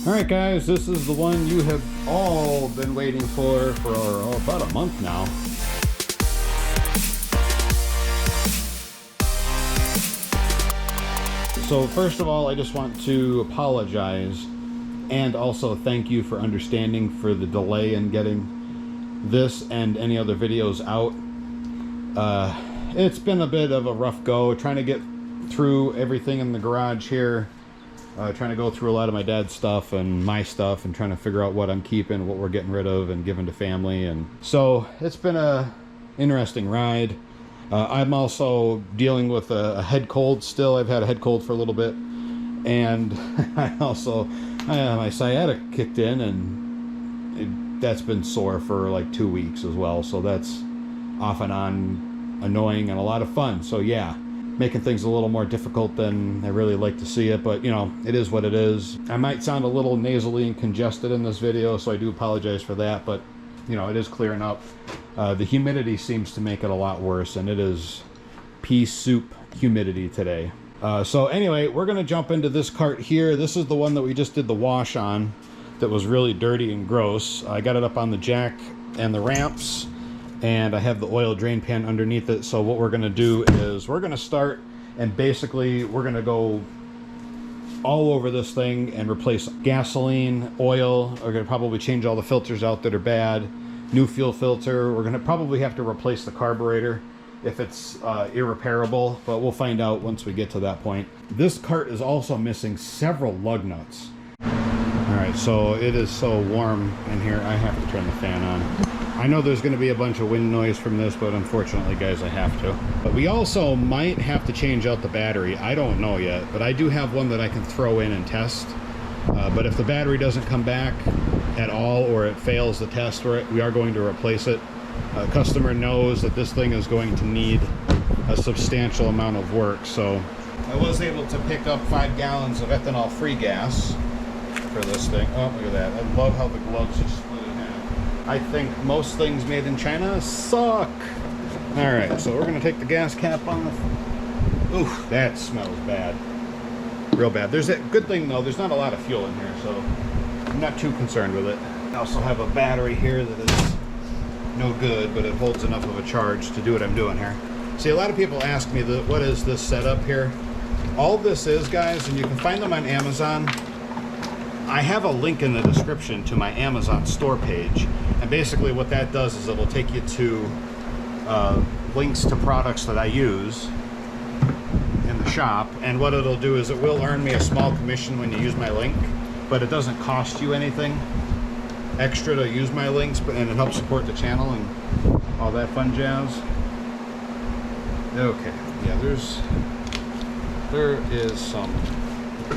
Alright guys, this is the one you have all been waiting for about a month now. So first of all, I just want to apologize and also thank you for understanding for the delay in getting this and any other videos out. It's been a bit of a rough go trying to get through everything in the garage here. Trying to go through a lot of my dad's stuff and my stuff and trying to figure out what I'm keeping, what we're getting rid of and giving to family. And so it's been a interesting ride. I'm also dealing with a head cold still. I've had a head cold for a little bit. And I also, my sciatica kicked in and that's been sore for like 2 weeks as well. So that's off and on annoying and a lot of fun. So yeah. Making things a little more difficult than I really like to see it, but you know, it is what it is. I might sound a little nasally and congested in this video, so I do apologize for that, but you know, it is clearing up. The humidity seems to make it a lot worse, and it is pea soup humidity today. So anyway, we're gonna jump into this cart here. This is the one that we just did the wash on that was really dirty and gross. I got it up on the jack and the ramps, and I have the oil drain pan underneath it. So what we're going to do is we're going to start, and basically we're going to go all over this thing and replace gasoline, oil. We're going to probably change all the filters out that are bad, new fuel filter. We're going to probably have to replace the carburetor if it's irreparable, but we'll find out once we get to that point. This cart is also missing several lug nuts. All right, so it is so warm in here, I have to turn the fan on. I know there's going to be a bunch of wind noise from this, but unfortunately, guys, I have to. But we also might have to change out the battery. I don't know yet, but I do have one that I can throw in and test. But if the battery doesn't come back at all, or it fails the test, we are going to replace it. Customer knows that this thing is going to need a substantial amount of work. So I was able to pick up 5 gallons of ethanol-free gas for this thing. Oh, look at that. I love how the gloves just split in half. I think most things made in China suck. All right, so we're gonna take the gas cap off. Ooh, that smells bad. Real bad. There's a good thing though, there's not a lot of fuel in here, so I'm not too concerned with it. I also have a battery here that is no good, but it holds enough of a charge to do what I'm doing here. See, a lot of people ask me, what is this setup here? All this is, guys, and you can find them on Amazon. I have a link in the description to my Amazon store page, and basically what that does is it'll take you to links to products that I use in the shop, and what it'll do is it will earn me a small commission when you use my link, but it doesn't cost you anything extra to use my links, and it helps support the channel and all that fun jazz. Okay, yeah, there is some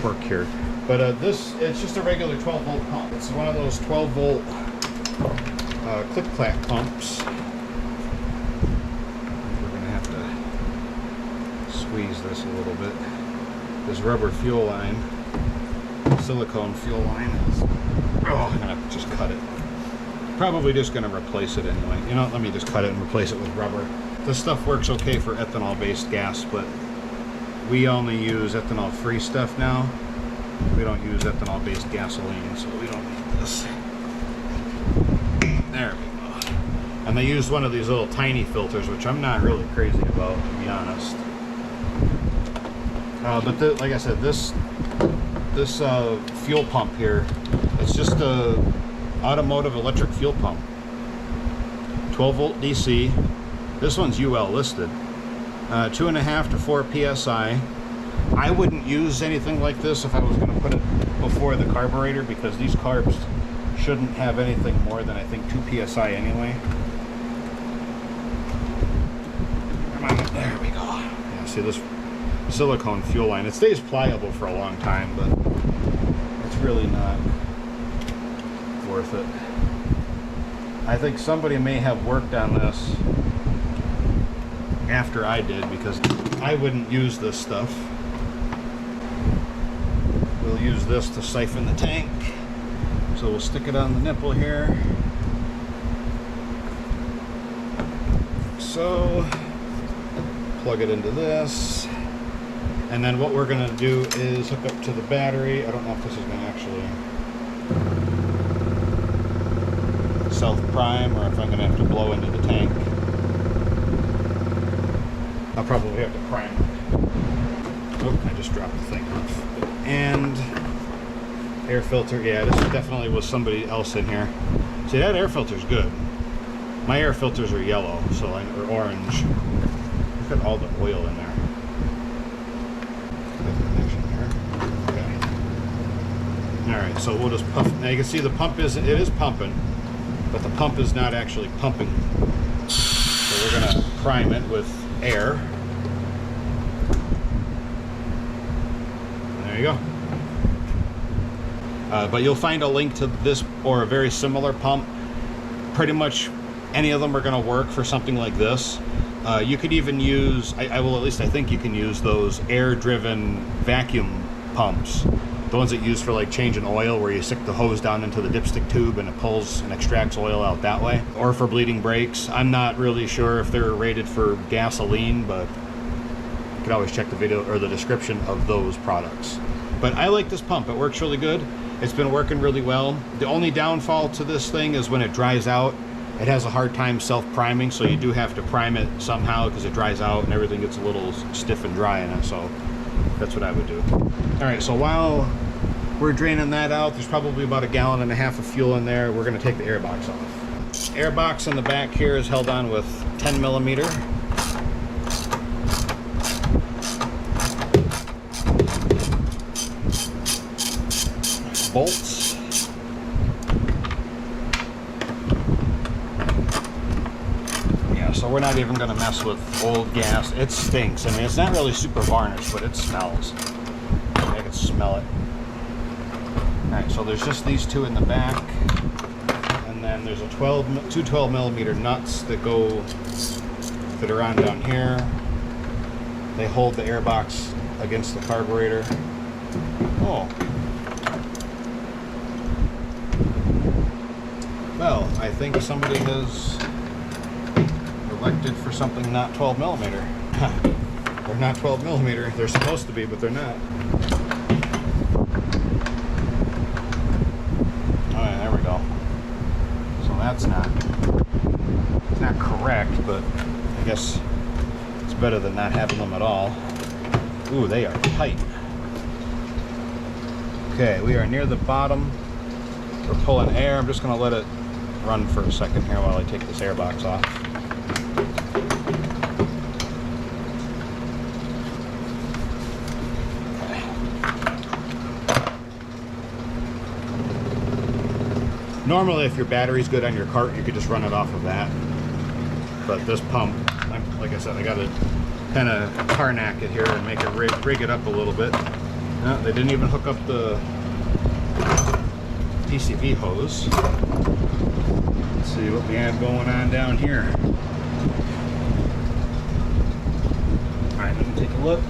work here. But it's just a regular 12-volt pump. It's one of those 12-volt click-clack pumps. We're going to have to squeeze this a little bit. This rubber fuel line, silicone fuel line, is... Oh, I'm going to just cut it. Probably just going to replace it anyway. You know, let me just cut it and replace it with rubber. This stuff works okay for ethanol-based gas, but we only use ethanol-free stuff now. We don't use ethanol-based gasoline, so we don't need this. There we go. And they use one of these little tiny filters, which I'm not really crazy about, to be honest. But like I said, this fuel pump here, it's just a automotive electric fuel pump. 12-volt DC. This one's UL listed. 2.5 to 4 PSI. I wouldn't use anything like this if I was going to put it before the carburetor, because these carbs shouldn't have anything more than, I think, 2 PSI anyway. Come on, there we go. Yeah, see this silicone fuel line? It stays pliable for a long time, but it's really not worth it. I think somebody may have worked on this after I did, because I wouldn't use this stuff. We'll use this to siphon the tank. So we'll stick it on the nipple here. So plug it into this. And then what we're going to do is hook up to the battery. I don't know if this is going to actually self-prime or if I'm gonna have to blow into the tank. I'll probably have to prime it. Oh, I just dropped the thing off. And air filter, yeah, this definitely was somebody else in here. See, that air filter's good. My air filters are yellow, or orange. Look at all the oil in there. Alright, so we'll just puff. Now you can see the pump it is pumping, but the pump is not actually pumping. So we're going to prime it with air. And there you go. But you'll find a link to this or a very similar pump. Pretty much any of them are going to work for something like this. You could even use, I think you can use those air-driven vacuum pumps. The ones that you use for like changing oil, where you stick the hose down into the dipstick tube and it pulls and extracts oil out that way. Or for bleeding brakes. I'm not really sure if they're rated for gasoline, but you could always check the video or the description of those products. But I like this pump. It works really good. It's been working really well. The only downfall to this thing is when it dries out, it has a hard time self-priming, so you do have to prime it somehow because it dries out and everything gets a little stiff and dry in it. So that's what I would do. All right, so while we're draining that out, there's probably about 1.5 gallons of fuel in there. We're gonna take the airbox off. Airbox in the back here is held on with 10mm. Bolts. Yeah, so we're not even gonna mess with old gas. It stinks. I mean, it's not really super varnished, but it smells. I can smell it. All right, so there's just these two in the back, and then there's two 12mm nuts that are on down here. They hold the airbox against the carburetor. Oh. Well, I think somebody has elected for something not 12mm. They're not 12mm. They're supposed to be, but they're not. Alright, there we go. So that's not correct, but I guess it's better than not having them at all. Ooh, they are tight. Okay, we are near the bottom. We're pulling air. I'm just going to let it run for a second here while I take this airbox off. Normally, if your battery's good on your cart, you could just run it off of that. But this pump, like I said, I got to kind of Carnac it here and make it rig it up a little bit. No, they didn't even hook up the PCV hose. Let's see what we have going on down here. Alright, let me take a look.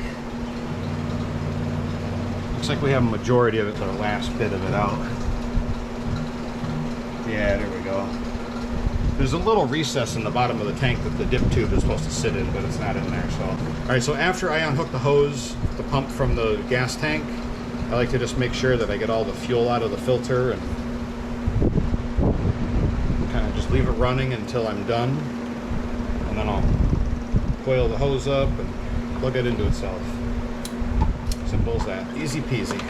Looks like we have a majority of it, the last bit of it out. Yeah, there we go. There's a little recess in the bottom of the tank that the dip tube is supposed to sit in, but it's not in there. So, alright, so after I unhook the hose, the pump from the gas tank, I like to just make sure that I get all the fuel out of the filter and kind of just leave it running until I'm done. And then I'll coil the hose up and plug it into itself. Simple as that. Easy peasy.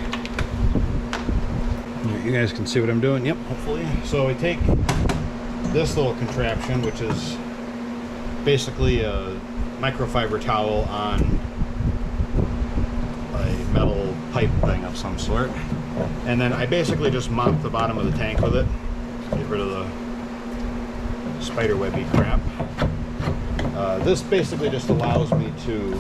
You guys can see what I'm doing. Yep, hopefully. So I take this little contraption, which is basically a microfiber towel on a metal pipe thing of some sort, and then I basically just mop the bottom of the tank with it, get rid of the spider webby crap. This basically just allows me to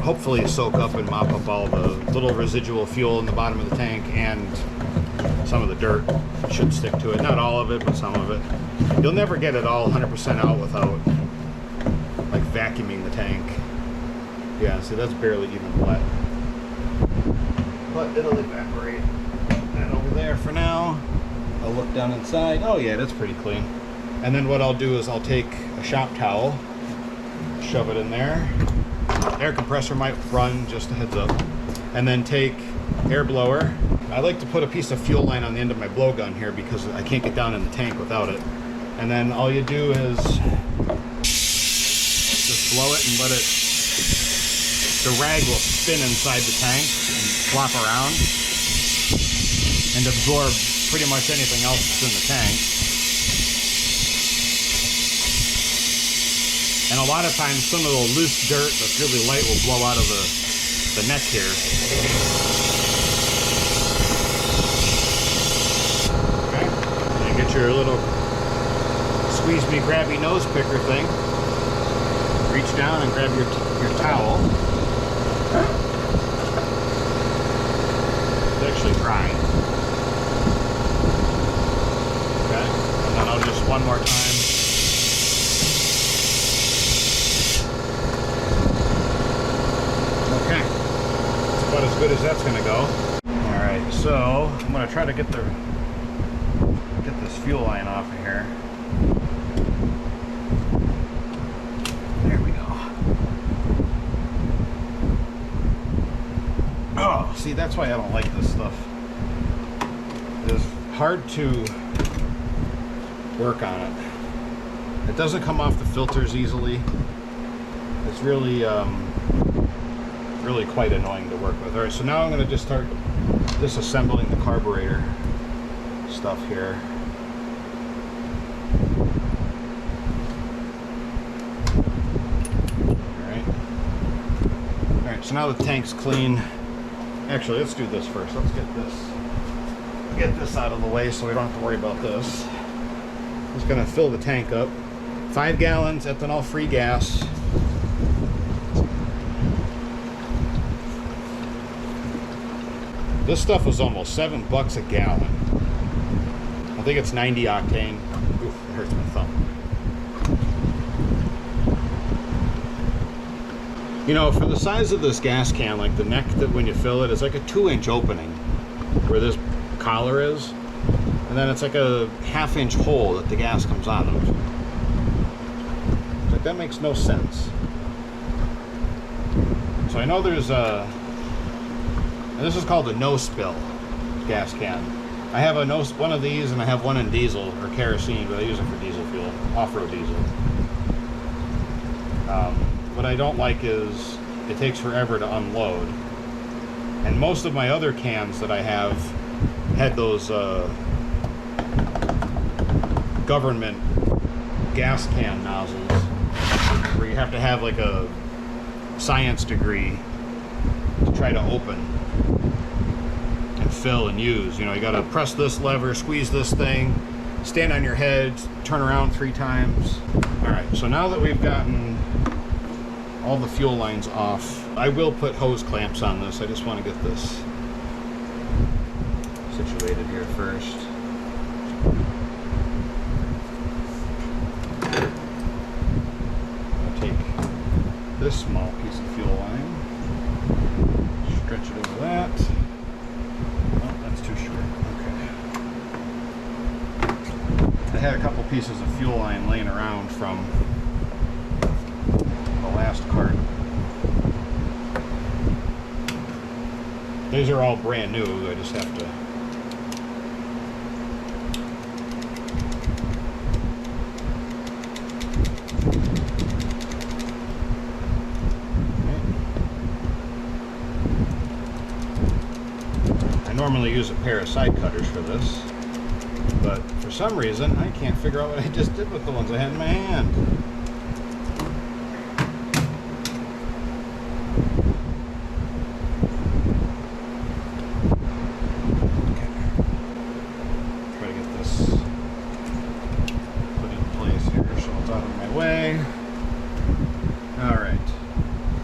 hopefully soak up and mop up all the little residual fuel in the bottom of the tank, and some of the dirt should stick to it. Not all of it, but some of it. You'll never get it all 100% out without like vacuuming the tank. Yeah, see, that's barely even wet. But it'll evaporate. And over there for now. I'll look down inside. Oh yeah, that's pretty clean. And then what I'll do is I'll take a shop towel, shove it in there. Air compressor might run, just a heads up. And then take air blower, I like to put a piece of fuel line on the end of my blowgun here because I can't get down in the tank without it. And then all you do is just blow it and let it, the rag will spin inside the tank and flop around and absorb pretty much anything else that's in the tank. And a lot of times some of the loose dirt that's really light will blow out of the neck here. Okay, and you get your little squeeze me grabby nose picker thing. Reach down and grab your towel. It's actually dry. Okay, and then I'll just one more time. Okay, that's about as good as that's gonna go. All right, so I'm gonna try to get this fuel line off of here. There we go. Oh, see, that's why I don't like this stuff. It's hard to work on it. It doesn't come off the filters easily. It's really really quite annoying to work with. All right, so now I'm going to just start disassembling the carburetor stuff here. All right, so now the tank's clean. Actually, let's do this first. Let's get this out of the way so we don't have to worry about this. I'm just going to fill the tank up. 5 gallons ethanol-free gas. This stuff was almost $7 a gallon. I think it's 90 octane. Oof, it hurts my thumb. You know, for the size of this gas can, like the neck that when you fill it is like a 2-inch opening where this collar is, and then it's like a 1/2-inch hole that the gas comes out of. Like, that makes no sense. So I know there's a, and this is called a no spill gas can. I have one of these, and I have one in diesel or kerosene, but I use it for diesel fuel, off-road diesel. What I don't like is it takes forever to unload. And most of my other cans that I have had those government gas can nozzles where you have to have like a science degree to try to open and fill and use. You know, you gotta press this lever, squeeze this thing, stand on your head, turn around 3 times. All right, so now that we've gotten all the fuel lines off, I will put hose clamps on this. I just want to get this situated here first. I'll take this small piece of fuel line, stretch it over that. Oh, that's too short. Okay. I had a couple pieces of fuel line laying around from last cart. These are all brand new. I just have to. I normally use a pair of side cutters for this, but for some reason I can't figure out what I just did with the ones I had in my hand.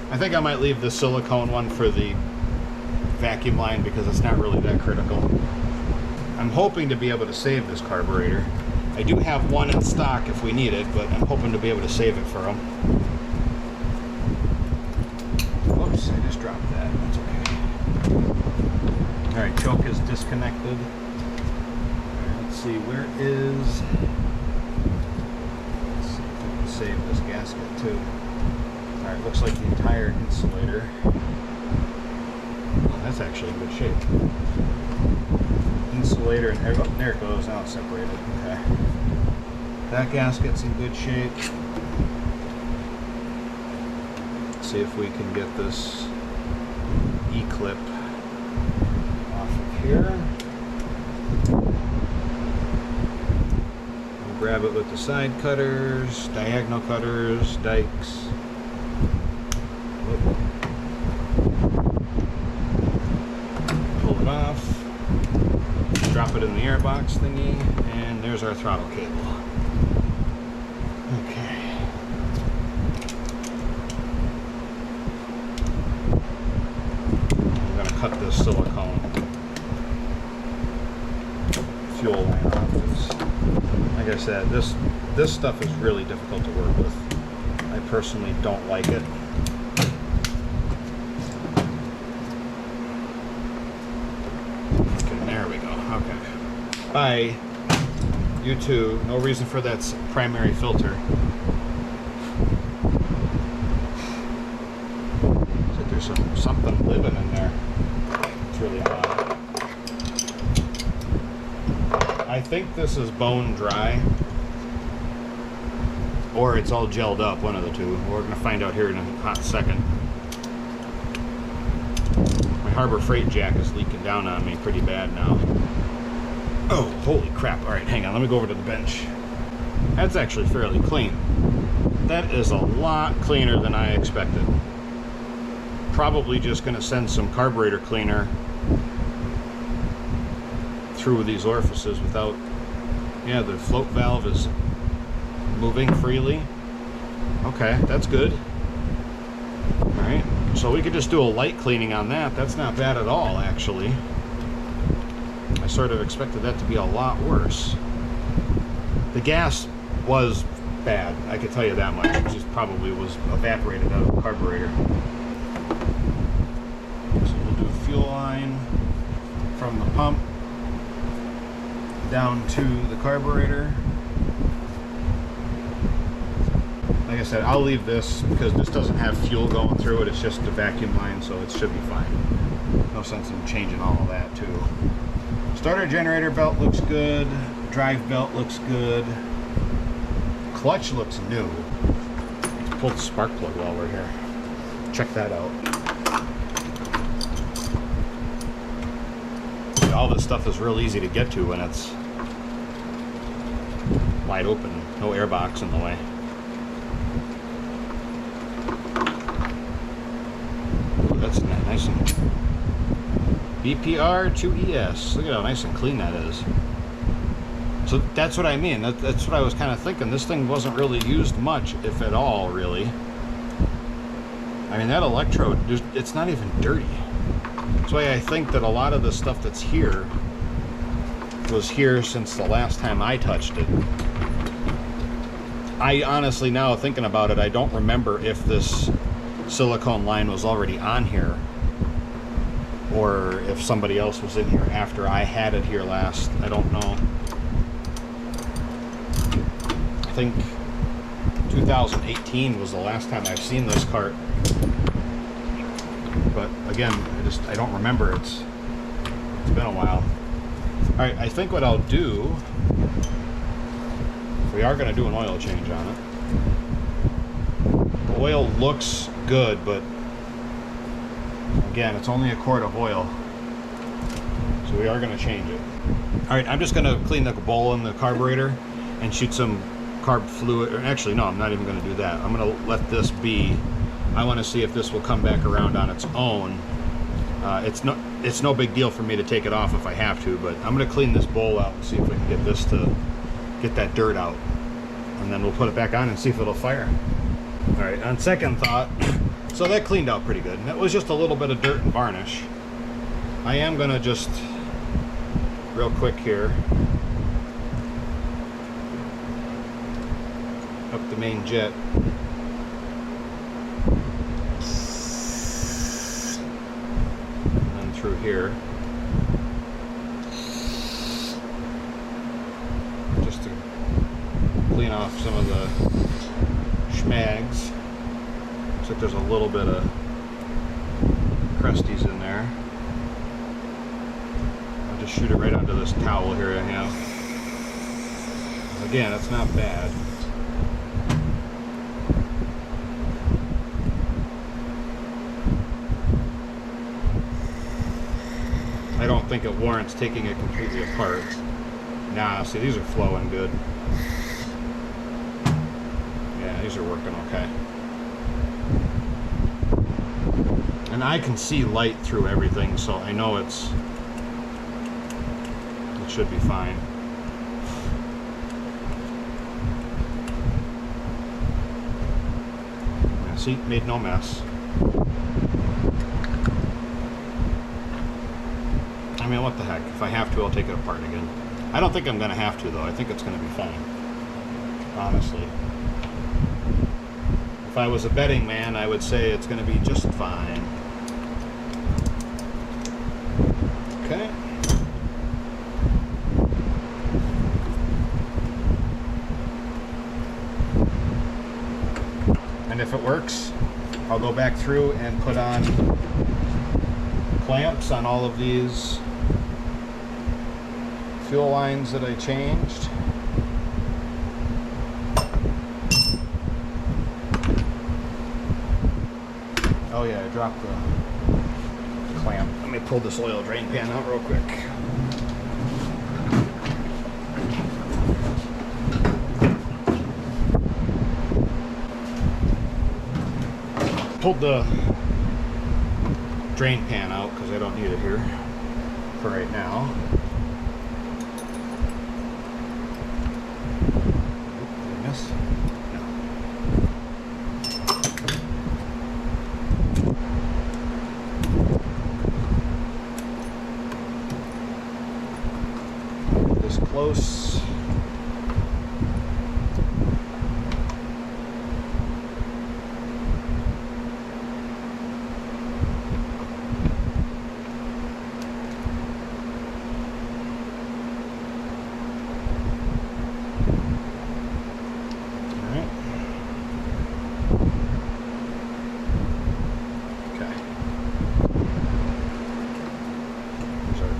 I think I might leave the silicone one for the vacuum line because it's not really that critical. I'm hoping to be able to save this carburetor. I do have one in stock if we need it, but I'm hoping to be able to save it for them. Whoops, I just dropped that. That's okay. Alright, choke is disconnected. Right, let's see, where is... Let's see if we can save this gasket too. Alright, looks like the entire insulator. Oh, that's actually in good shape. later. And oh, there it goes. Now it's separated. Okay. That gasket's in good shape. Let's see if we can get this E-clip off of here. We'll grab it with the side cutters, diagonal cutters, dikes. Whoop. Pull it off. Drop it in the airbox thingy, and there's our throttle cable. Okay. I'm going to cut this silicone fuel line off. Like I said, this stuff is really difficult to work with. I personally don't like it. Okay, there we go. Okay. Bye. You too. No reason for that primary filter. Looks like there's something living in there. It's really odd. I think this is bone dry, or it's all gelled up, one of the two. We're going to find out here in a hot second. My Harbor Freight jack is leaking down on me pretty bad now. Oh, holy crap. Alright, hang on. Let me go over to the bench. That's actually fairly clean. That is a lot cleaner than I expected. Probably just going to send some carburetor cleaner through these orifices without... Yeah, the float valve is moving freely. Okay, that's good. Alright, so we could just do a light cleaning on that. That's not bad at all, actually. I sort of expected that to be a lot worse. The gas was bad, I could tell you that much. It just probably was evaporated out of the carburetor. So we'll do fuel line from the pump down to the carburetor. Like I said, I'll leave this because this doesn't have fuel going through it. It's just a vacuum line, so it should be fine. No sense in changing all of that too. Starter generator belt looks good. Drive belt looks good. Clutch looks new. Let's pull the spark plug while we're here. Check that out. All this stuff is real easy to get to when it's wide open. No airbox in the way. Ooh, that's nice and... BPR 2ES. Look at how nice and clean that is. So that's what I mean. That's what I was kind of thinking. This thing wasn't really used much, if at all, really. I mean, that electrode, it's not even dirty. That's why I think that a lot of the stuff that's here was here since the last time I touched it. I honestly, now thinking about it, I don't remember if this silicone line was already on here or if somebody else was in here after I had it here last. I don't know. I think 2018 was the last time I've seen this cart. But again, I don't remember. It's been a while. All right, I think what I'll do, we are going to do an oil change on it. The oil looks good, but again, it's only a quart of oil, so we are going to change it. All right, I'm just going to clean the bowl in the carburetor and shoot some carb fluid. Or actually, no, I'm not even going to do that. I'm going to let this be. I want to see if this will come back around on its own. It's no big deal for me to take it off if I have to, but I'm going to clean this bowl out and see if we can get this to get that dirt out, and then we'll put it back on and see if it'll fire. All right, on second thought, so that cleaned out pretty good. That was just a little bit of dirt and varnish. I am going to just real quick here up the main jet. Through here, just to clean off some of the schmags. Looks like there's a little bit of crusties in there. I'll just shoot it right onto this towel here I have. Again, it's not bad. I don't think it warrants taking it completely apart. Nah, see, these are flowing good. Yeah, these are working okay. And I can see light through everything, so I know it should be fine. Yeah, see, made no mess. I mean, what the heck? If I have to, I'll take it apart again. I don't think I'm going to have to, though. I think it's going to be fine. Honestly. If I was a betting man, I would say it's going to be just fine. Okay. And if it works, I'll go back through and put on clamps on all of these fuel lines that I changed. Oh yeah, I dropped the clamp. Let me pull this oil drain pan out real quick. Pulled the drain pan out because I don't need it here for right now. Did I miss? No. Get this close.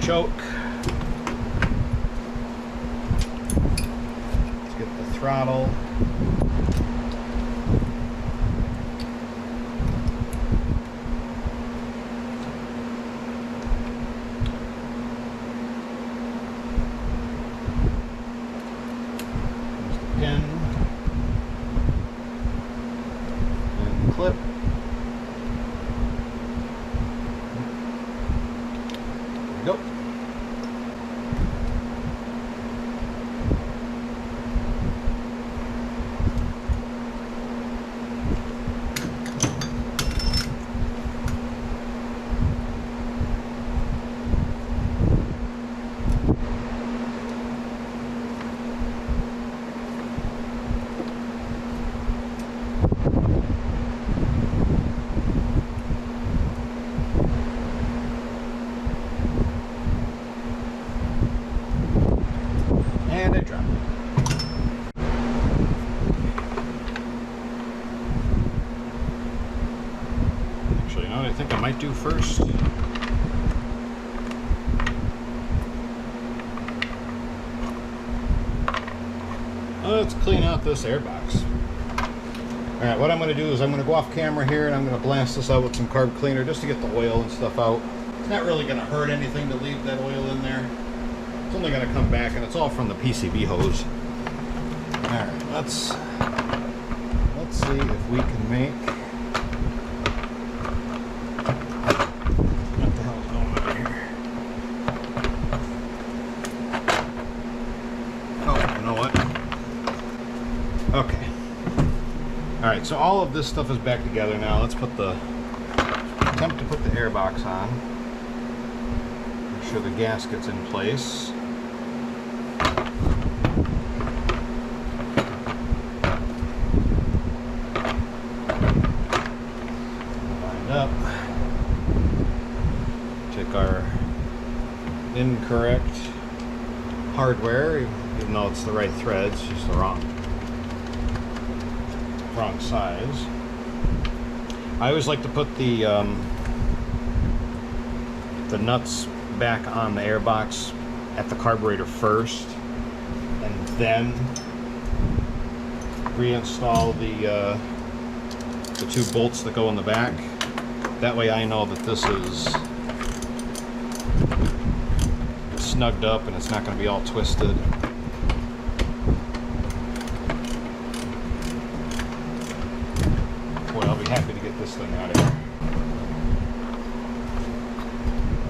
Choke. Let's get the throttle. There's the pin and the clip. There we go. And I dropped it. Actually, you know what I think I might do first? Let's clean out this airbox. Alright, what I'm going to do is I'm going to go off camera here and I'm going to blast this out with some carb cleaner just to get the oil and stuff out. It's not really going to hurt anything to leave that oil in there. It's only going to come back, and it's all from the PCV hose. Alright, let's see if we can make... What the hell's going on here? Oh, you know what? Okay. Alright, so all of this stuff is back together now. Let's attempt to put the airbox on. Make sure the gasket's in place. Up. Take our incorrect hardware, even though it's the right threads, just the wrong size. I always like to put the nuts back on the airbox at the carburetor first, and then reinstall the 2 bolts that go in the back. That way I know that this is snugged up and it's not going to be all twisted. Boy, I'll be happy to get this thing out of here.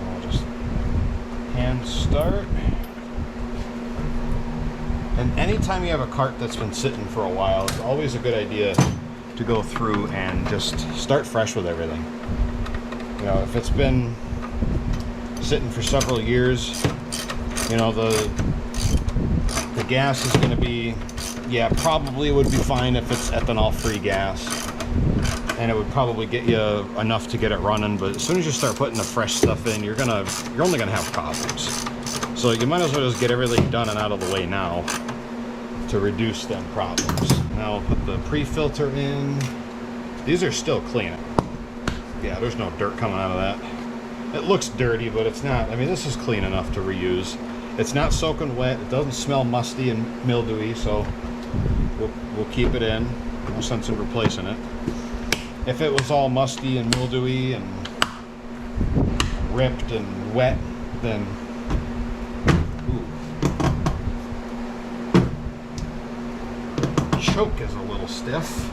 I'll just hand start. And anytime you have a cart that's been sitting for a while, it's always a good idea to go through and just start fresh with everything. You know, if it's been sitting for several years, you know, the gas is going to be, yeah, probably would be fine if it's ethanol-free gas, and it would probably get you enough to get it running. But as soon as you start putting the fresh stuff in, you're only gonna have problems. So you might as well just get everything done and out of the way now to reduce them problems. Now I'll put the pre-filter in. These are still clean. Yeah, there's no dirt coming out of that. It looks dirty, but it's not. I mean, this is clean enough to reuse. It's not soaking wet. It doesn't smell musty and mildewy, so we'll keep it in. No sense in replacing it. If it was all musty and mildewy and ripped and wet, then choke is a little stiff.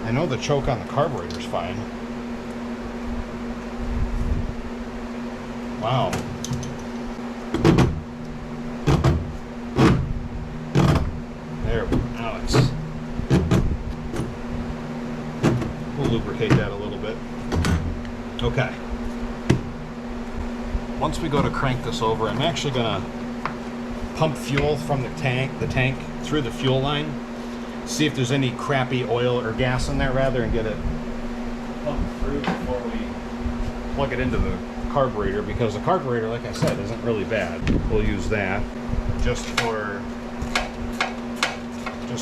I know the choke on the carburetor is fine. Wow. There, Alex. We'll lubricate that a little bit. Okay. Once we go to crank this over, I'm actually gonna pump fuel from the tank through the fuel line, see if there's any crappy oil or gas in there rather, and get it pumped through before we plug it into the carburetor, because the carburetor, like I said, isn't really bad. We'll use that just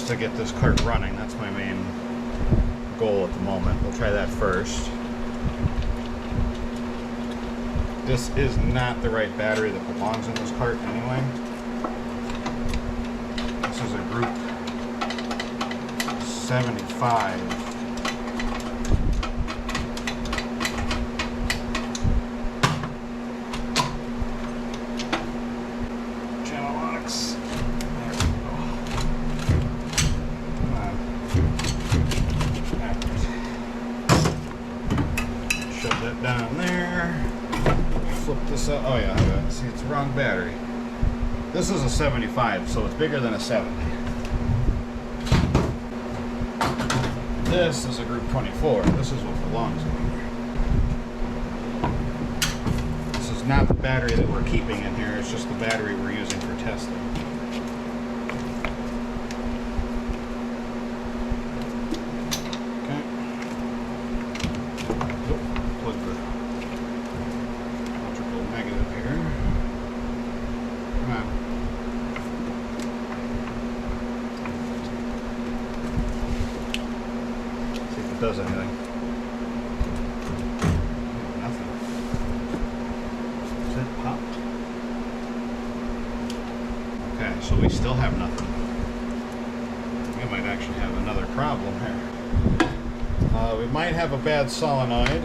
to get this cart running. That's my main goal at the moment. We'll try that first. This is not the right battery that belongs in this cart anyway. This is a Group 75. Channel locks. There we go. Come on. Shove that down there. Flip this up. Oh yeah, see, it's the wrong battery. This is a 75, so it's bigger than a 70. This is a Group 24. This is what belongs in here. This is not the battery that we're keeping in here, it's just the battery we're using for testing. Okay. Plug the electrical negative here. Come on. Does anything. Nothing. Is it popped? Okay, so we still have nothing. We might actually have another problem here. We might have a bad solenoid.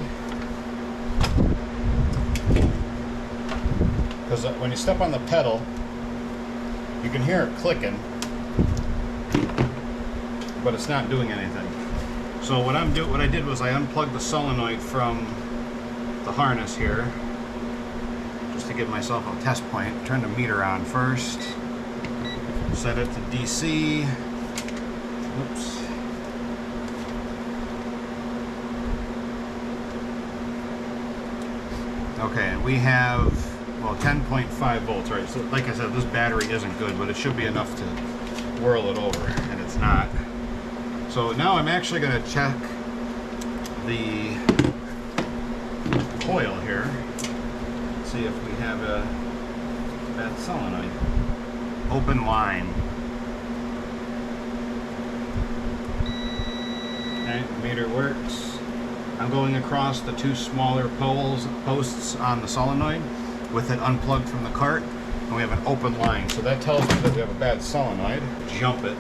Because when you step on the pedal, you can hear it clicking, but it's not doing anything. So what I did was I unplugged the solenoid from the harness here, just to give myself a test point. Turn the meter on first. Set it to DC. Oops. Okay, and we have, well, 10.5 volts, right? So like I said, this battery isn't good, but it should be enough to whirl it over, and it's not. So now I'm actually going to check the coil here, see if we have a bad solenoid. Open line. Okay, meter works. I'm going across the two smaller posts on the solenoid with it unplugged from the cart, and we have an open line. So that tells me that we have a bad solenoid. Jump it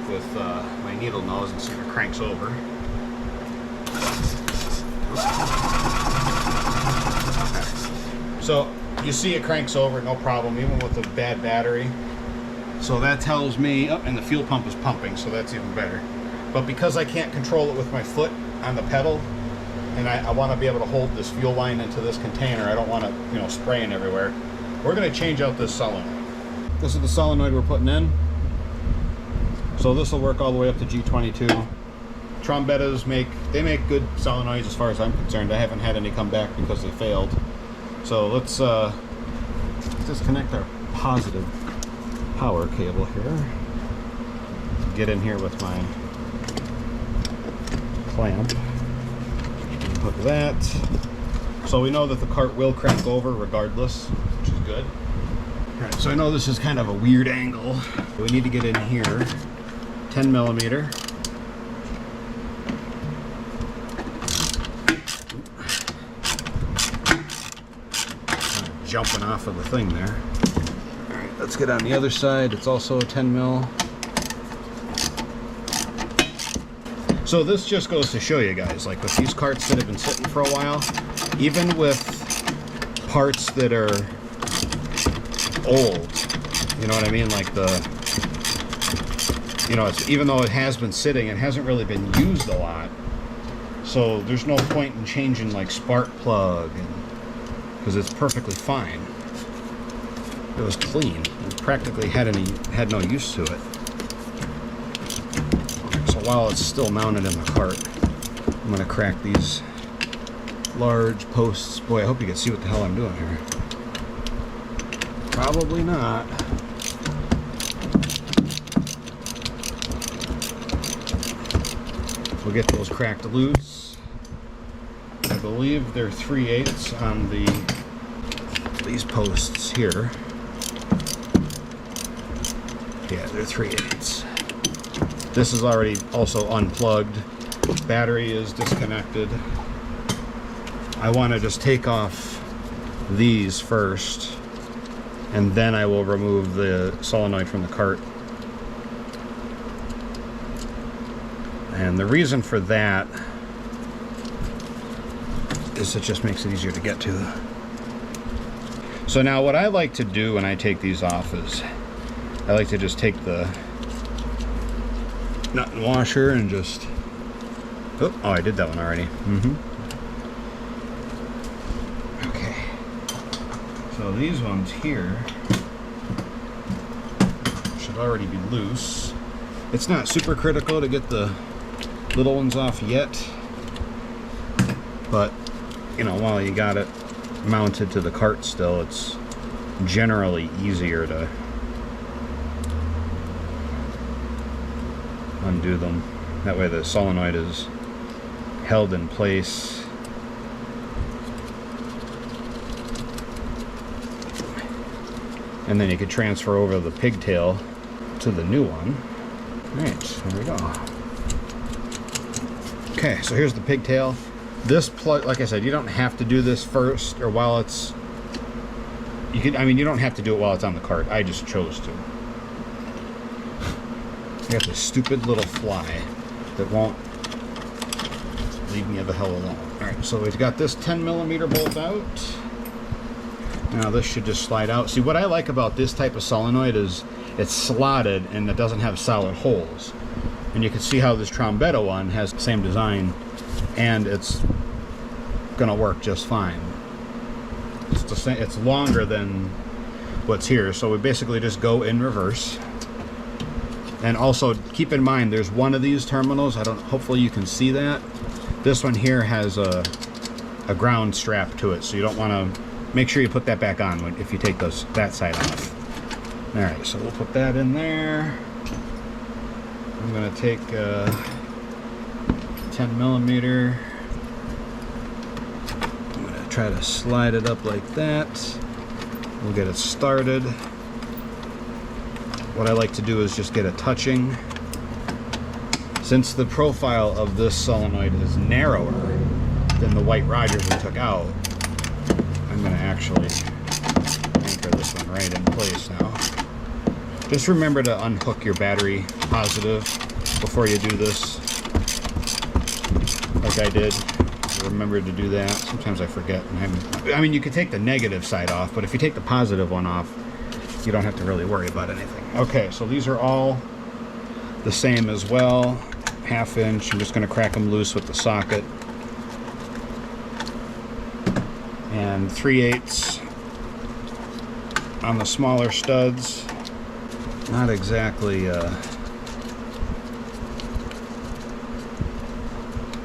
with my needle nose and see if it cranks over. Okay. So you see it cranks over, no problem, even with a bad battery. So that tells me, oh, and the fuel pump is pumping, so that's even better. But because I can't control it with my foot on the pedal, and I want to be able to hold this fuel line into this container, I don't want it, you know, spraying everywhere. We're going to change out this solenoid. This is the solenoid we're putting in. So this will work all the way up to G22. Trombettas make good solenoids as far as I'm concerned. I haven't had any come back because they failed. So let's disconnect our positive power cable here. Get in here with my clamp. Put that. So we know that the cart will crank over regardless, which is good. Alright, so I know this is kind of a weird angle. We need to get in here. 10 millimeter. Jumping off of the thing there. Alright, let's get on the other side. It's also a 10 mil. So this just goes to show you guys, like with these carts that have been sitting for a while, even with parts that are old, you know what I mean, like even though it has been sitting, it hasn't really been used a lot, so there's no point in changing like spark plug, because it's perfectly fine. It was clean. It practically had no use to it. So while it's still mounted in the cart, I'm going to crack these large posts. Boy, I hope you can see what the hell I'm doing here. Probably not. We'll get those cracked loose. I believe they're 3/8 on these posts here. Yeah, they're 3/8. This is already also unplugged. Battery is disconnected. I want to just take off these first, and then I will remove the solenoid from the cart. And the reason for that is it just makes it easier to get to. So now what I like to do when I take these off is I like to just take the nut and washer and just, oh, I did that one already. Okay, so these ones here should already be loose. It's not super critical to get the little ones off yet, but you know, while you got it mounted to the cart still, it's generally easier to undo them. That way the solenoid is held in place. And then you could transfer over the pigtail to the new one. Alright, there we go. Okay, so here's the pigtail. This plug, like I said, you don't have to do this first or while it's, you don't have to do it while it's on the cart. I just chose to. I got this stupid little fly that won't leave me the hell alone. Alright, so we've got this 10 millimeter bolt out. Now this should just slide out. See, what I like about this type of solenoid is it's slotted and it doesn't have solid holes. And you can see how this Trombetta one has the same design, and it's gonna work just fine. It's the same, it's longer than what's here, so we basically just go in reverse. And also keep in mind, there's one of these terminals, hopefully you can see that. This one here has a ground strap to it, so you don't want to, make sure you put that back on if you take that side off. Alright, so we'll put that in there. I'm going to take 10 millimeter. I'm going to try to slide it up like that. We'll get it started. What I like to do is just get it touching, Since the profile of this solenoid is narrower than the White Rogers we took out, I'm going to actually anchor this one right in place now. Just remember to unhook your battery positive before you do this, like I did. Remember to do that. Sometimes I forget. I mean, you could take the negative side off, but if you take the positive one off, you don't have to really worry about anything. Okay, so these are all the same as well. 1/2 inch. I'm just going to crack them loose with the socket. And 3/8 on the smaller studs. Not exactly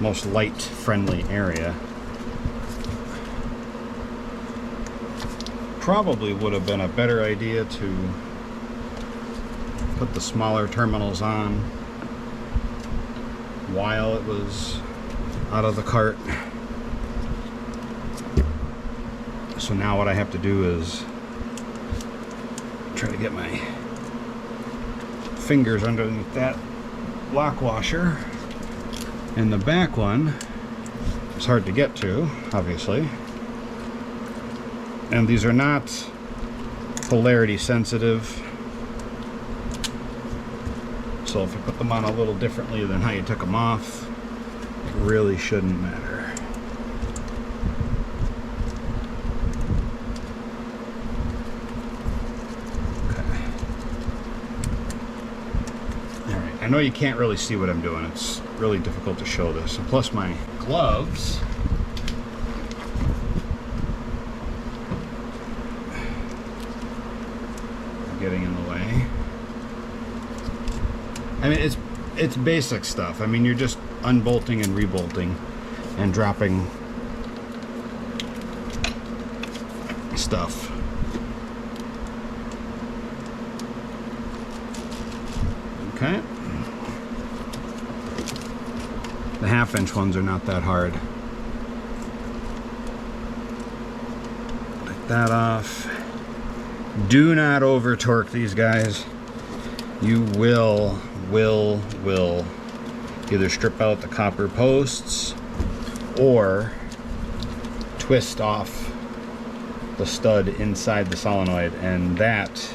most light friendly area. Probably would have been a better idea to put the smaller terminals on while it was out of the cart. So now what I have to do is try to get my fingers underneath that lock washer. And the back one is hard to get to, obviously. And these are not polarity sensitive. So if you put them on a little differently than how you took them off, it really shouldn't matter. I know you can't really see what I'm doing. It's really difficult to show this. And plus my gloves are getting in the way. I mean, it's basic stuff. I mean, you're just unbolting and rebolting and dropping stuff. Okay. The 1/2 inch ones are not that hard. Take that off. Do not over torque these guys. You will either strip out the copper posts or twist off the stud inside the solenoid, and that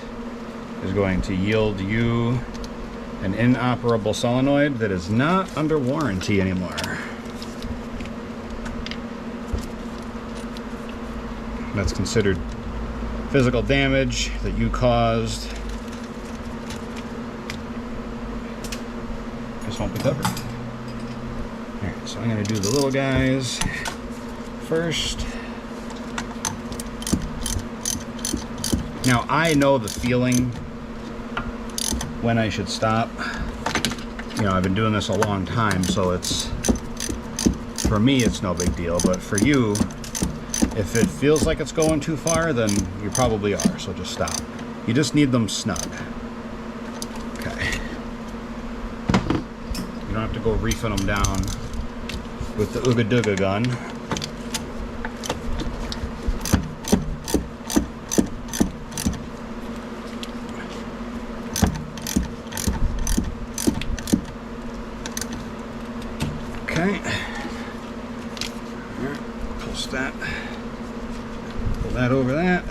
is going to yield you an inoperable solenoid that is not under warranty anymore. That's considered physical damage that you caused. This won't be covered. Alright, so I'm going to do the little guys first. Now I know the feeling when I should stop. You know, I've been doing this a long time, so it's, for me it's no big deal, but for you, if it feels like it's going too far, then you probably are, so just stop. You just need them snug. Okay. You don't have to go reefing them down with the Ooga Dooga gun. Okay, push that, pull that over that.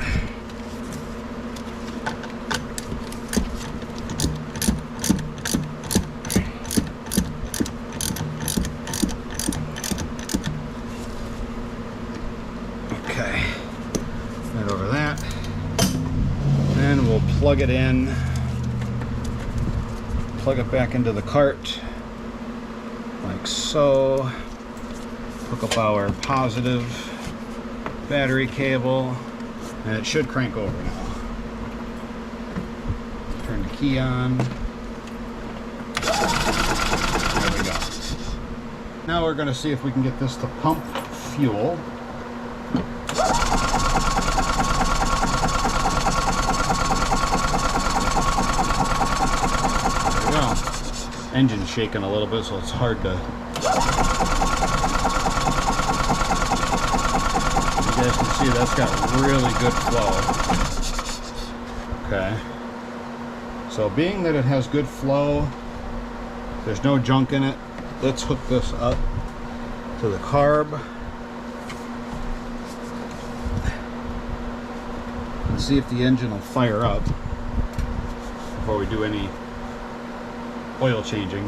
Okay, that over that. Then we'll plug it in, plug it back into the cart. Like so. Hook up our positive battery cable, and it should crank over now. Turn the key on. There we go. Now we're going to see if we can get this to pump fuel. There we go. Engine's shaking a little bit, so it's hard to. You guys can see that's got really good flow. Okay. So being that it has good flow, There's no junk in it. Let's hook this up to the carb. Let's see if the engine will fire up before we do any oil changing.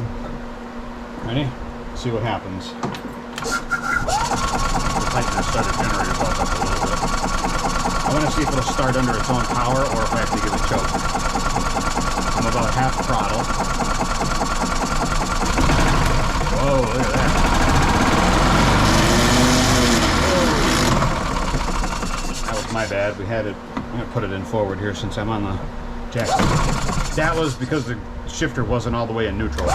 Ready? See what happens. Tighten the starter generator bolt up a little bit. I want to see if it'll start under its own power or if I have to give it a choke. I'm about half throttle. Whoa, look at that. That was my bad. We had it. I'm going to put it in forward here since I'm on the jack. That was because the shifter wasn't all the way in neutral.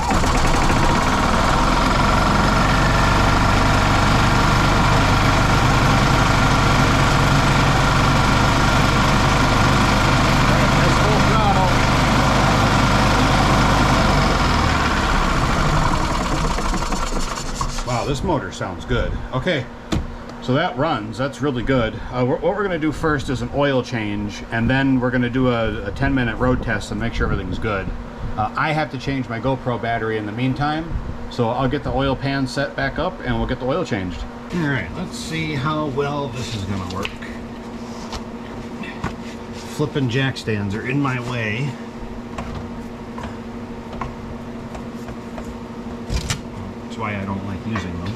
Wow, this motor sounds good. Okay, so that runs. That's really good. What we're going to do first is an oil change, and then we're going to do a 10-minute road test and make sure everything's good. I have to change my GoPro battery in the meantime, so I'll get the oil pan set back up and we'll get the oil changed. All right, let's see how well this is going to work. Flipping jack stands are in my way. That's why I don't like using them.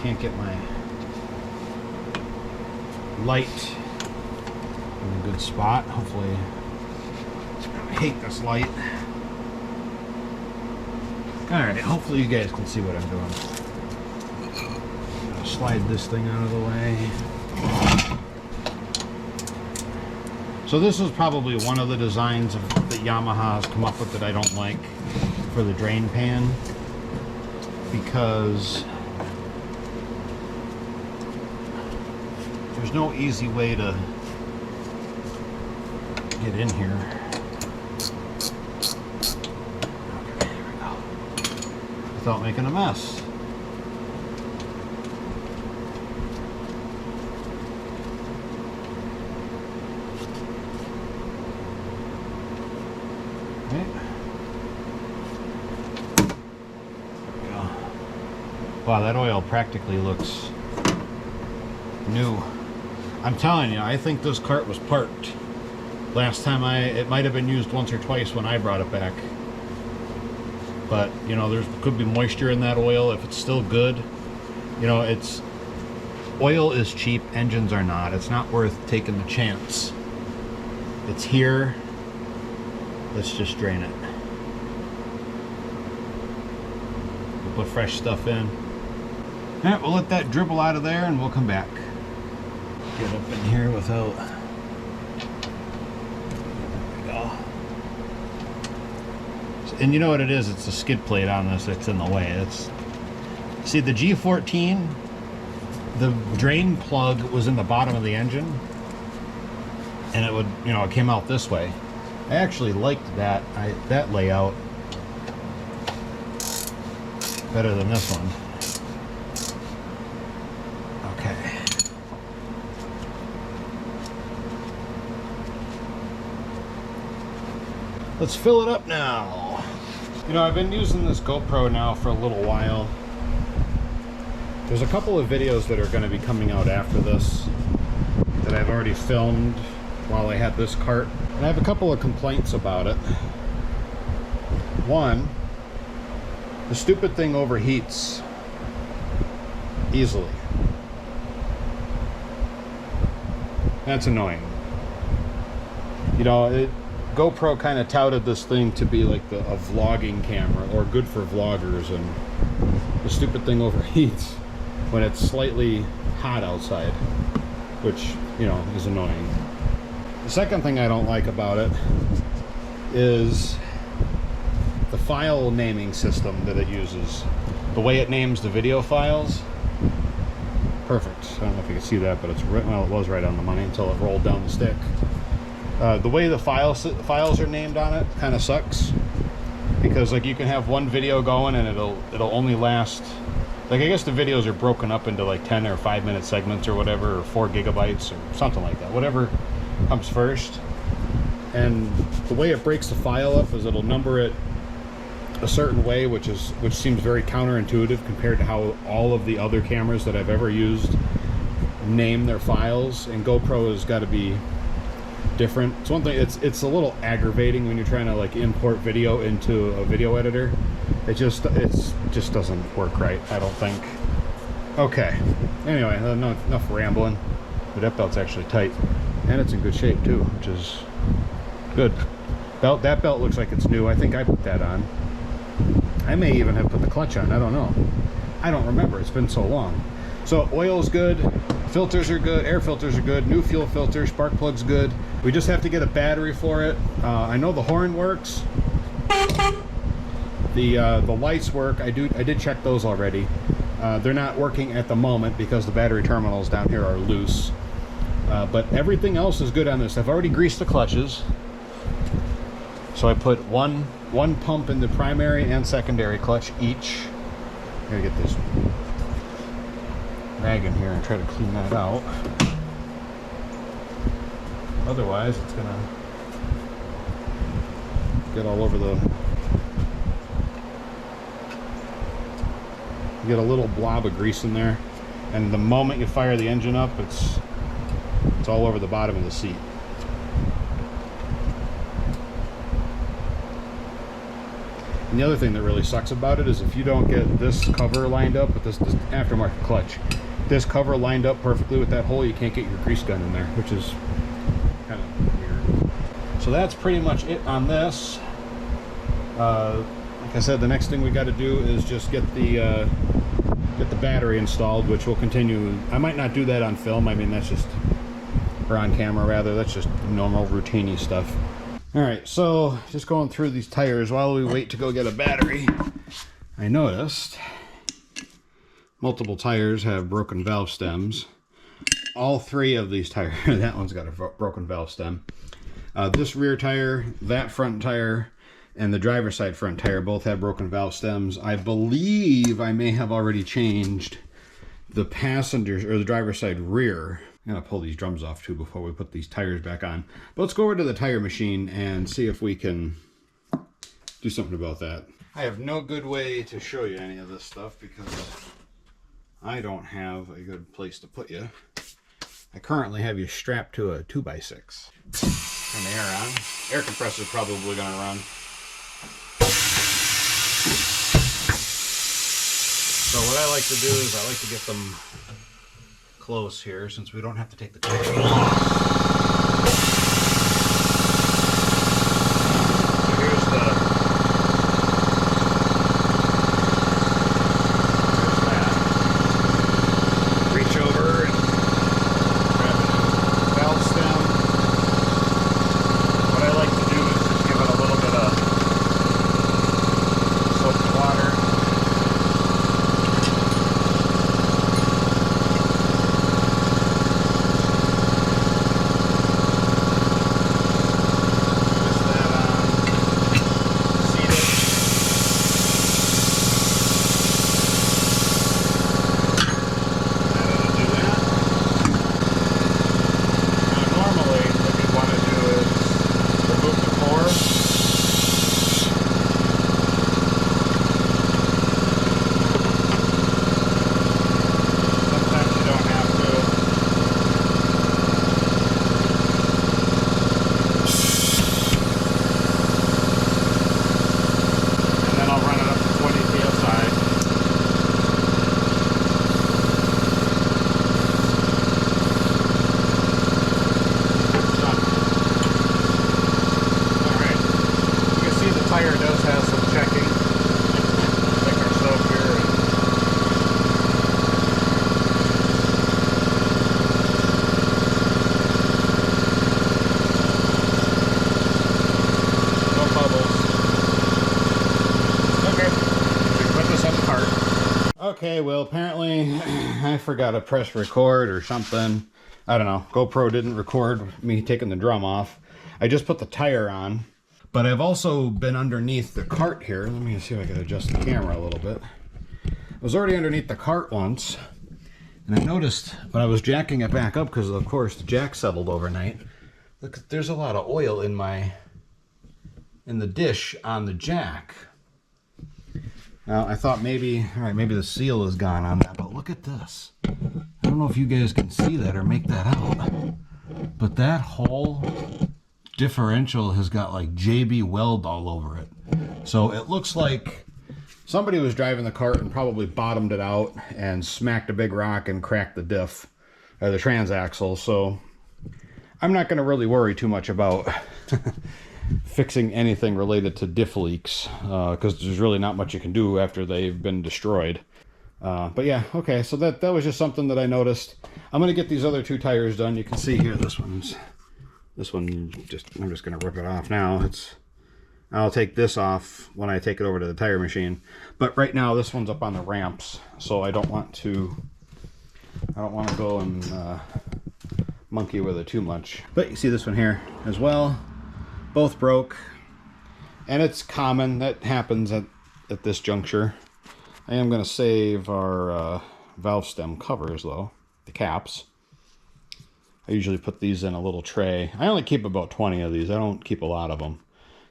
Can't get my light in a good spot. Hopefully, I hate this light. Alright, hopefully you guys can see what I'm doing. I'm gonna slide this thing out of the way. So this is probably one of the designs that Yamaha has come up with that I don't like for the drain pan, because there's no easy way to get in here. Okay, there we go. Without making a mess. Wow, that oil practically looks new. I'm telling you, I think this cart was parked. Last time it might have been used once or twice when I brought it back. But, you know, there could be moisture in that oil if it's still good. You know, oil is cheap, engines are not. It's not worth taking the chance. It's here. Let's just drain it. We'll put fresh stuff in. Alright, we'll let that dribble out of there and we'll come back. Get up in here without... There we go. And you know what it is? It's the skid plate on this that's in the way. See, the G16, the drain plug was in the bottom of the engine, and it would, you know, it came out this way. I actually liked that layout better than this one. Okay. Let's fill it up now. You know, I've been using this GoPro now for a little while. There's a couple of videos that are going to be coming out after this that I've already filmed while I had this cart. And I have a couple of complaints about it. One, the stupid thing overheats easily. That's annoying. You know, GoPro kind of touted this thing to be like a vlogging camera, or good for vloggers, and the stupid thing overheats when it's slightly hot outside, which, you know, is annoying. The second thing I don't like about it is the file naming system that it uses. The way it names the video files. Perfect. I don't know if you can see that, but it's right, well, it was right on the money until it rolled down the stick. The way the files are named on it kind of sucks, because like you can have one video going and it'll only last, like, I guess the videos are broken up into like 10 or 5 minute segments or whatever, or 4 gigabytes or something like that, whatever comes first. and the way it breaks the file up is it'll number it a certain way, which seems very counterintuitive compared to how all of the other cameras that I've ever used name their files, and GoPro has got to be different. It's one thing, it's a little aggravating when you're trying to like import video into a video editor. It just doesn't work right, I don't think. Okay, anyway, enough rambling. But that belt's actually tight, and it's in good shape too, which is good. That belt looks like it's new. I think I put that on. I may even have put the clutch on, I don't know. I don't remember, it's been so long. So oil's good, filters are good, air filters are good, new fuel filter, spark plug's good. We just have to get a battery for it. I know the horn works. The lights work. I did check those already. They're not working at the moment because the battery terminals down here are loose. But everything else is good on this. I've already greased the clutches. So I put one pump in the primary and secondary clutch each. I gotta get this rag in here and try to clean that out. Otherwise, it's gonna get all over the... You get a little blob of grease in there, and the moment you fire the engine up, it's all over the bottom of the seat. And the other thing that really sucks about it is if you don't get this cover lined up with this aftermarket clutch, this cover lined up perfectly with that hole, you can't get your grease gun in there, which is kind of weird. So that's pretty much it on this. Like I said, the next thing we got to do is just get the battery installed, which will continue. I might not do that on film. I mean, that's just, or on camera rather. That's just normal routine-y stuff. All right, so just going through these tires while we wait to go get a battery. I noticed multiple tires have broken valve stems. All three of these tires, that one's got a broken valve stem. This rear tire, that front tire, and the driver's side front tire both have broken valve stems. I believe I may have already changed the passenger's or the driver's side rear. I'm gonna pull these drums off too before we put these tires back on. But let's go over to the tire machine and see if we can do something about that. I have no good way to show you any of this stuff because I don't have a good place to put you. I currently have you strapped to a 2x6. Turn the air on. Air compressor's probably gonna run. So what I like to do is I like to get them close here since we don't have to take the clutch off. Okay, well apparently I forgot to press record or something. I don't know. GoPro didn't record me taking the drum off. I just put the tire on, but I've also been underneath the cart here. Let me see if I can adjust the camera a little bit. I was already underneath the cart once, and I noticed when I was jacking it back up, because of course the jack settled overnight, look, there's a lot of oil in the dish on the jack. Now I thought maybe, all right, maybe the seal is gone on that, but look at this. I don't know if you guys can see that or make that out, but that whole differential has got like JB Weld all over it. So it looks like somebody was driving the cart and probably bottomed it out and smacked a big rock and cracked the diff, or the transaxle. So I'm not going to really worry too much about fixing anything related to diff leaks, because there's really not much you can do after they've been destroyed. But yeah, okay, so that was just something that I noticed. I'm going to get these other two tires done. You can see here, this one, I'm just going to rip it off now. I'll take this off when I take it over to the tire machine. But right now, this one's up on the ramps, so I don't want to go and monkey with it too much. But you see this one here as well. Both broke, and it's common. That happens at this juncture. I am going to save our valve stem covers, though, the caps. I usually put these in a little tray. I only keep about 20 of these. I don't keep a lot of them.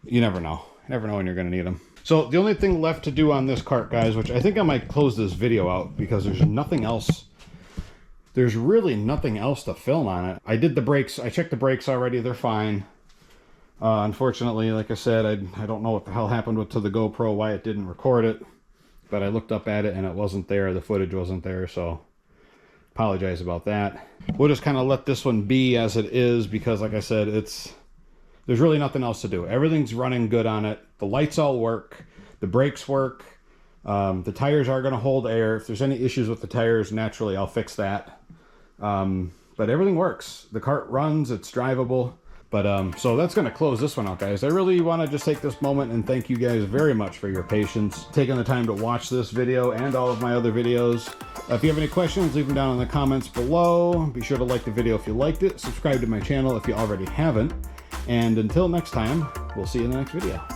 You never know. You never know when you're going to need them. So the only thing left to do on this cart, guys, which I think I might close this video out because there's nothing else. There's really nothing else to film on it. I did the brakes. I checked the brakes already. They're fine. Unfortunately, like I said, I don't know what the hell happened to the GoPro, why it didn't record it. But I looked up at it and it wasn't there. The footage wasn't there, so apologize about that. We'll just kind of let this one be as it is because, like I said, there's really nothing else to do. Everything's running good on it. The lights all work. The brakes work. The tires are going to hold air. If there's any issues with the tires, naturally, I'll fix that. But everything works. The cart runs. It's drivable. But so that's going to close this one out, guys. I really want to just take this moment and thank you guys very much for your patience, taking the time to watch this video and all of my other videos. If you have any questions, leave them down in the comments below. Be sure to like the video if you liked it. Subscribe to my channel if you already haven't. And until next time, we'll see you in the next video.